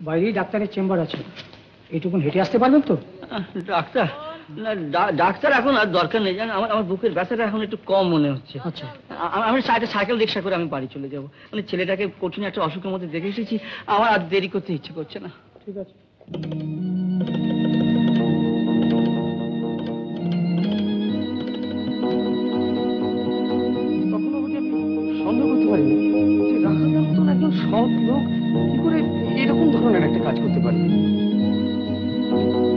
বাইরেই ডাক্তারের চেম্বার আছে, এইটুকুন হেঁটে আসতে পারবেন তো? ডাক্তার না, ডাক্তার এখন আর দরকার নেই জানেন, আমার বুকের ব্যথাটা এখন একটু কম মনে হচ্ছে। আচ্ছা, আমি সাইকেল রিক্সা করে আমি বাড়ি চলে যাবো। মানে ছেলেটাকে কঠিন একটা অসুখের মধ্যে দেখে এসেছি, আমার আর দেরি করতে ইচ্ছে করছে না। ঠিক আছে। কখনো আমাকে সন্দেহ করতে পারিনি যে রাখালদার মতন একজন সৎ লোক কি করে এরকম ধরনের একটা কাজ করতে পারে।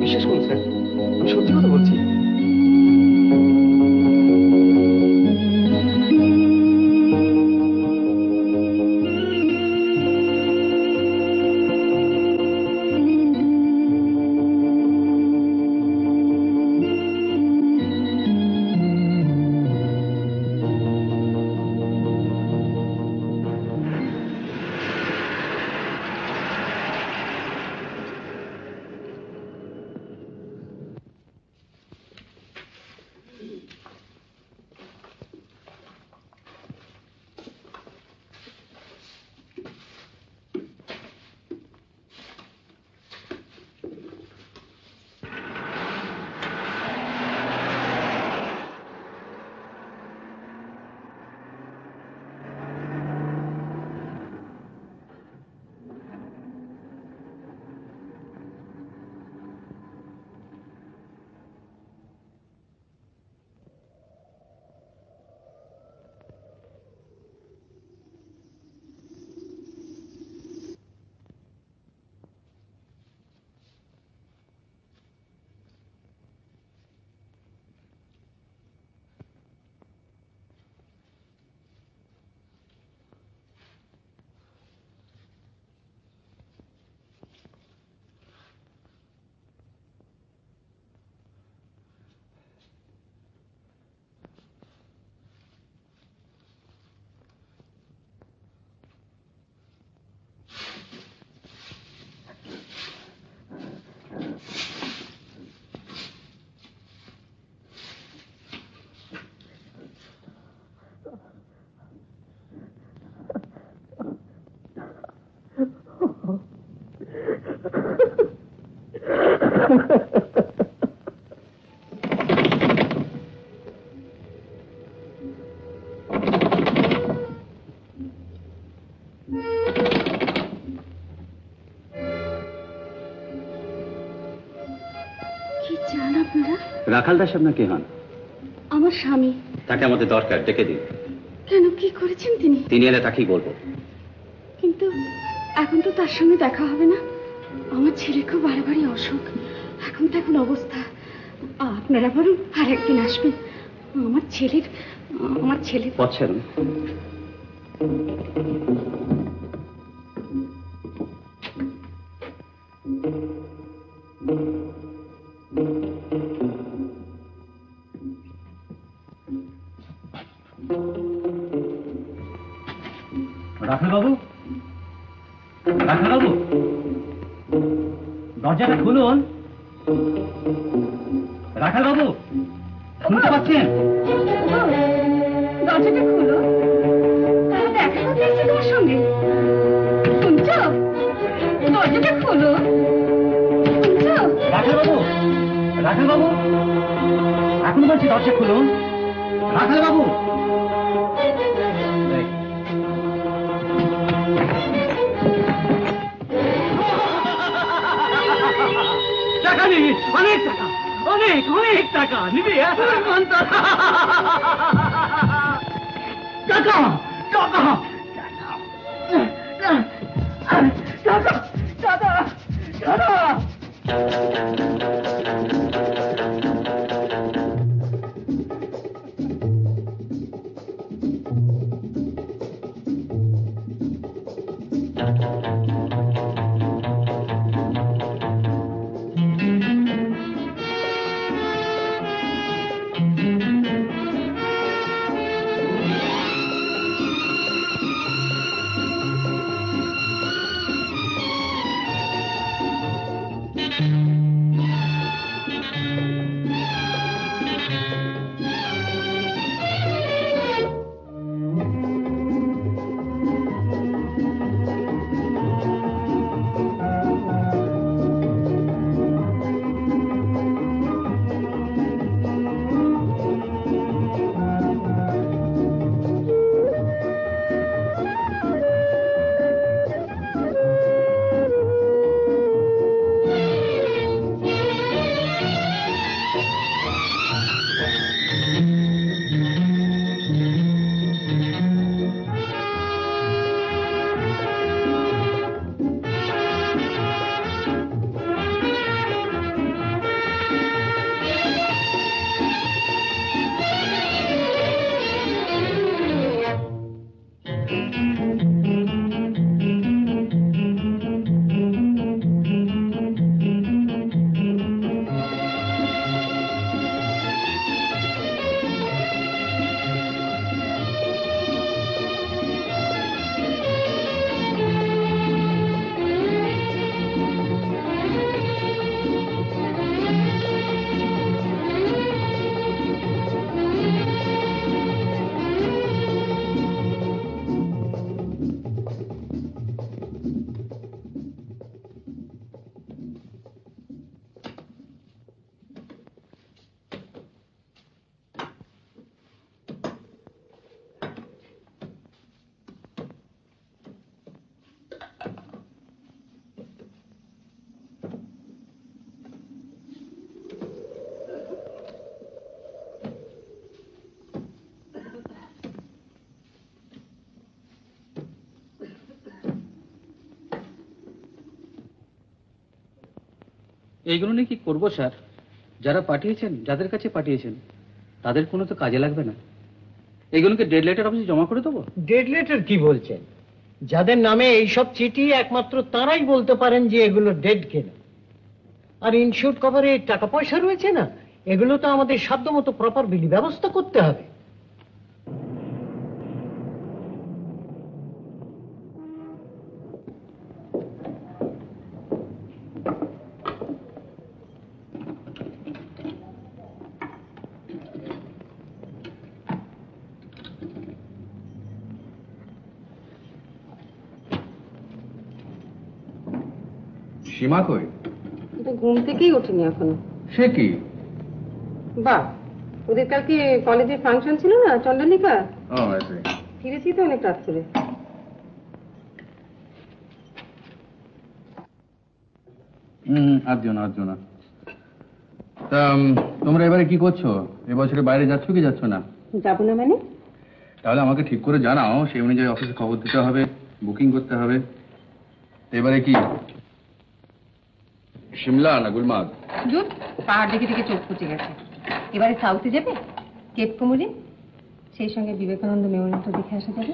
বিশ্বাস করুন স্যার, আমি সত্যি কথা বলছি। রাখালদাস আপনার কে হন? আমার স্বামী। তাকে আমাদের দরকার, ডেকে দিন। কেন, কি করেছেন তিনি? তিনি এলে তাকেই বলবো। কিন্তু এখন তো তার সঙ্গে দেখা হবে না। আমার ছেলে খুব বাড়াবাড়ি অসুখ, এখন তো এখন অবস্থা। আপনারা বরং আর একদিন আসবেন। আমার ছেলে পছন্দ। রাখালবাবু, রাখালবাবু, দরজাটা খুলুন। রাখালবাবু, শুনতে পাচ্ছেন? দরজাটা খুলো, তারা দেখা করতে এসেছে তোমার সঙ্গে। শুনছো? দরজাটা খুলো, শুনছো? রাখালবাবু, রাখালবাবু, এখন বলছি দরজা খুলুন। রাখালবাবু, টাকা নিবি, অনেক টাকা, অনেক অনেক টাকা নিবি। টাকা টাকা টাকা টাকা টাকা। এইগুলো নিয়ে কি করবো স্যার? যারা পাঠিয়েছেন, যাদের কাছে পাঠিয়েছেন, তাদের কোনো তো কাজে লাগবে না। এগুলোকে ডেড লেটার অফিসে জমা করে দেবো? ডেড লেটার কি বলছেন? যাদের নামে এইসব চিঠি একমাত্র তারাই বলতে পারেন যে এগুলো ডেড কিনা। আর ইনস্যুর কভারে টাকা পয়সা রয়েছে না, এগুলো তো আমাদের সাধ্যমতো প্রপার বিলি ব্যবস্থা করতে হবে। সীমা কই? ঘুম থেকেই ওঠেনি এখনো। সে কি? বাহ, ওদের কালকে কলেজে ফাংশন ছিল না, চন্দ্রনিকা, ও আছে। ফিরেছি তো অনেক রাত করে। আর দিও না। তা তোমরা এবারে কি করছো? এবছরে বাইরে যাচ্ছ কি যাচ্ছ না? যাবো না মানে? তাহলে আমাকে ঠিক করে জানাও, সেই অনুযায়ী অফিসে খবর দিতে হবে, বুকিং করতে হবে। এবারে কি সিমলা না গুলমার্গ? জুট পাহাড় দেখে দেখে চোখ ফুটে গেছে। এবারে সাউথে যাবে, কেপ কুমুরি, সেই সঙ্গে বিবেকানন্দ মেমোরিয়ালটা দেখে আসা যাবে।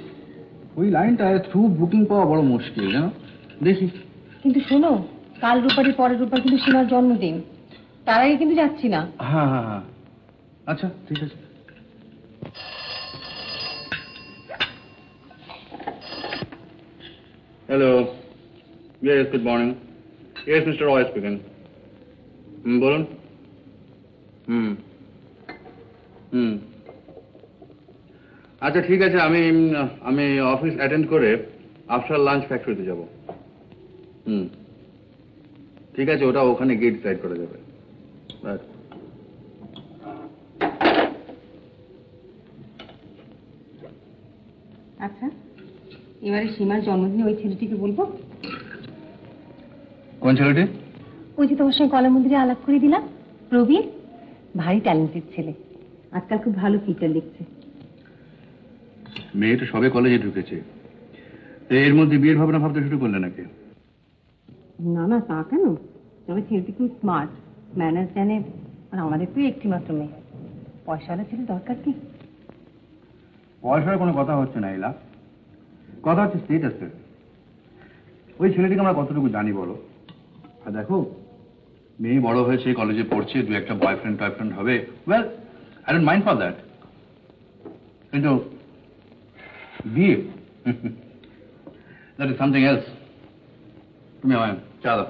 ওই লাইনটায় থ্রু বুকিং পাওয়া বড় মুশকিল, জানো। দেখি। কিন্তু শোনো, কাল রূপারি পরের রূপার কিন্তু সীমার জন্মদিন, তার আগে কিন্তু যাচ্ছি না। হ্যাঁ, আচ্ছা ঠিক আছে। Hello, yes, good morning. Yes, mister Roy speaking. বলুন। আচ্ছা ঠিক আছে, আমি অফিস অ্যাটেন্ড করে আফটার লাঞ্চ ফ্যাক্টরিতে যাব। ঠিক আছে, ওটা ওখানে গিয়ে ডিসাইড করা যাবে। আচ্ছা, এবারে সীমার জন্মদিনে ওই ছেলেটিকে বলবো? কোন ছেলেটি? ওই যে তোমার সঙ্গে কলা মন্দিরে আলাপ করে দিলাম, প্রবীর, ভারী ট্যালেন্টেড ছেলে, আজকাল খুব ভালো ফিচার লিখছে। মেয়ে তো সবে কলেজে ঢুকেছে, এর মধ্যে বিয়ের ভাবনা ভাবতে শুরু করলে নাকি? না না, তা কেন, তবে ছেলেটি খুব স্মার্ট, ম্যানার্স জানে, আর আমাদের তো একটি মাত্র মেয়ে, পয়সাওয়ালা ছেলে দরকার কি? পয়সার কোনো কথা হচ্ছে না এলা, কথা হচ্ছে স্টেটাসের। ওই ছেলেটিকে আমরা কতটুকু জানি বলো? আর দেখো, মেয়ে বড় হয়েছে, কলেজে পড়ছে, দু একটা বয়ফ্রেন্ড টয়ফ্রেন্ড হবে, well I don't mind for that. কিন্তু বিয়ে, দ্যাট ইজ সামথিং এলস। তুমি আমায় চা দাও।